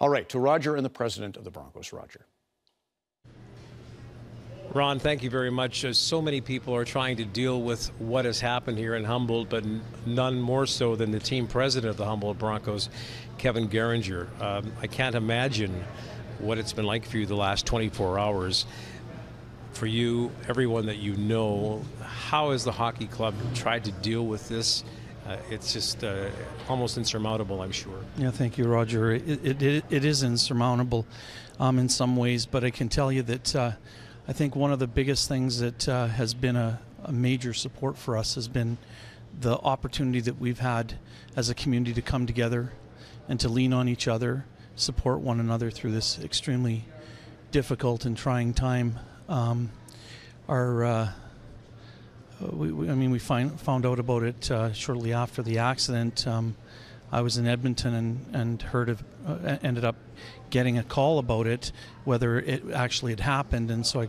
All right, to Roger and the president of the Broncos. Roger. Ron, thank you very much. So many people are trying to deal with what has happened here in Humboldt, but none more so than the team president of the Humboldt Broncos, Kevin Garinger. I can't imagine what it's been like for you the last 24 hours. For you, everyone that you know, how has the hockey club tried to deal with this? It's just almost insurmountable, I'm sure. Yeah, thank you, Roger. It is insurmountable in some ways, but I can tell you that I think one of the biggest things that has been a major support for us has been the opportunity that we've had as a community to come together and to lean on each other, support one another through this extremely difficult and trying time. We found out about it shortly after the accident. I was in Edmonton and ended up getting a call about it, whether it actually had happened, and so I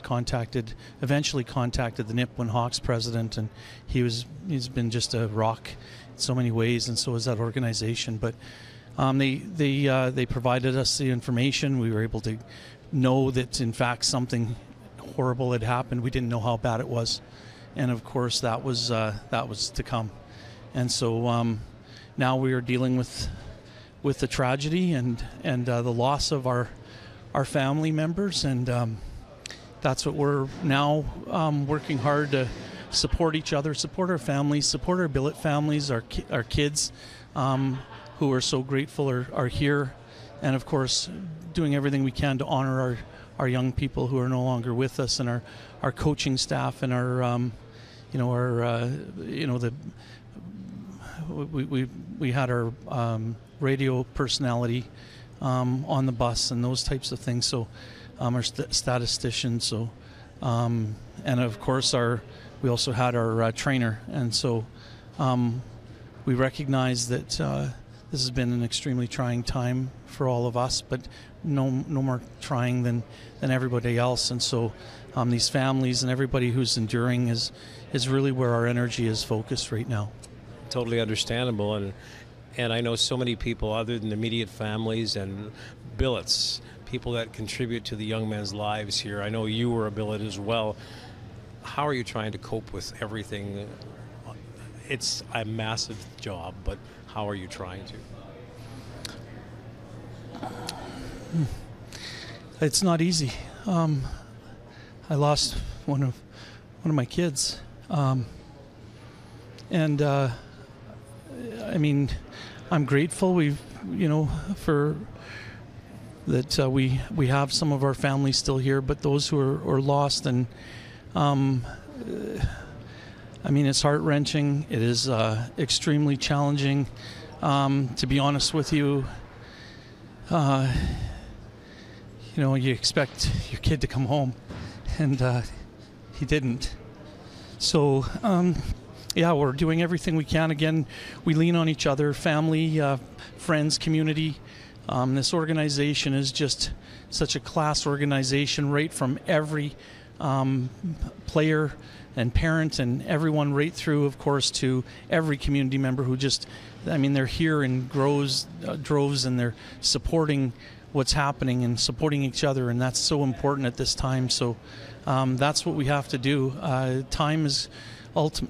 eventually contacted the Nipawin Hawks president, and he's been just a rock in so many ways, and so is that organization. But they provided us the information. We were able to know that in fact something horrible had happened. We didn't know how bad it was, and of course that was to come. And so now we are dealing with the tragedy and the loss of our family members, and that's what we're now working hard to support each other, support our families, support our billet families, our kids who are so grateful are here, and of course doing everything we can to honor our young people who are no longer with us, and our coaching staff, and we had our radio personality on the bus and those types of things. So our statisticians. So and of course we also had our trainer. And so we recognize that this has been an extremely trying time for all of us, but no more trying than everybody else. And so these families and everybody who's enduring is really where our energy is focused right now. Totally understandable, and I know so many people other than immediate families and billets, people that contribute to the young men's lives here. I know you were a billet as well. How are you trying to cope with everything? It's a massive job, but how are you trying to? It's not easy. I lost one of my kids, and I'm grateful for that we have some of our families still here, but those who are lost, and it's heart-wrenching. It is extremely challenging. To be honest with you, you expect your kid to come home, and he didn't. So yeah, we're doing everything we can. Again, we lean on each other, family, friends, community. This organization is just such a class organization, right from every player and parent and everyone right through, of course, to every community member who they're here in droves, and they're supporting what's happening and supporting each other, and that's so important at this time. So that's what we have to do. Time is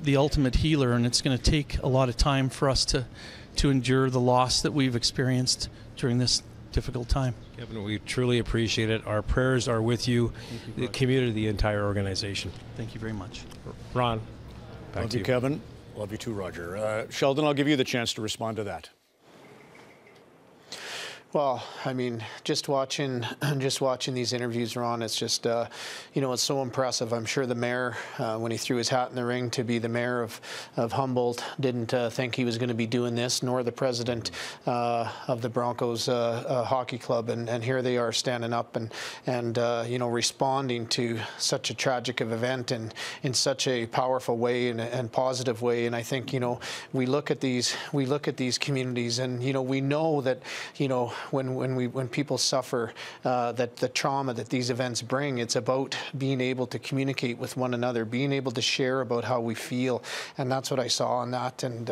the ultimate healer, and it's going to take a lot of time for us to endure the loss that we've experienced during this difficult time. Kevin, we truly appreciate it. Our prayers are with you, the community, the entire organization. Thank you very much. Ron, back Love to you, Kevin. Love you too, Roger. Sheldon, I'll give you the chance to respond to that. Well, just watching these interviews, Ron, it's just, it's so impressive. I'm sure the mayor, when he threw his hat in the ring to be the mayor of Humboldt, didn't think he was going to be doing this, nor the president of the Broncos hockey club. And here they are standing up and responding to such a tragic of event in such a powerful way and positive way. And I think, we look at these communities, and, we know that, when people suffer that the trauma that these events bring, it's about being able to communicate with one another, being able to share about how we feel, and that's what I saw on that. And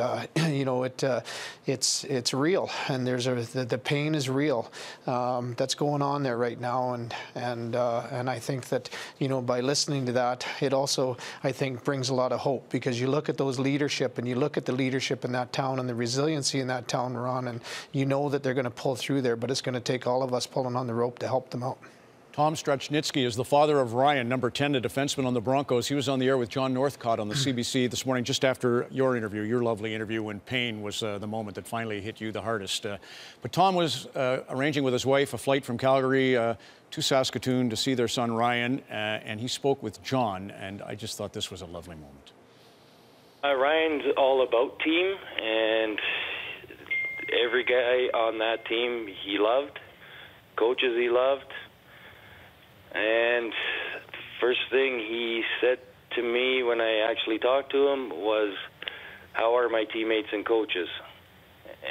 you know, it's real, and the pain is real that's going on there right now, and I think that, you know, by listening to that, it also, I think, brings a lot of hope, because you look at those leadership and you look at the leadership in that town and the resiliency in that town, Ron, and you know that they're going to pull through there, but it's going to take all of us pulling on the rope to help them out. Tom Strachnitsky is the father of Ryan, number 10, a defenseman on the Broncos. He was on the air with John Northcott on the CBC this morning, just after your interview, your lovely interview, when pain was the moment that finally hit you the hardest. But Tom was arranging with his wife a flight from Calgary to Saskatoon to see their son Ryan, and he spoke with John, and I just thought this was a lovely moment. Ryan's all about team, and every guy on that team he loved, coaches he loved. And the first thing he said to me when I actually talked to him was, "How are my teammates and coaches?"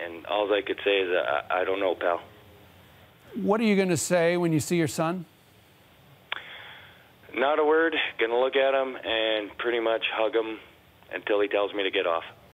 And all I could say is, I don't know, pal. What are you going to say when you see your son? Not a word. Going to look at him and pretty much hug him until he tells me to get off.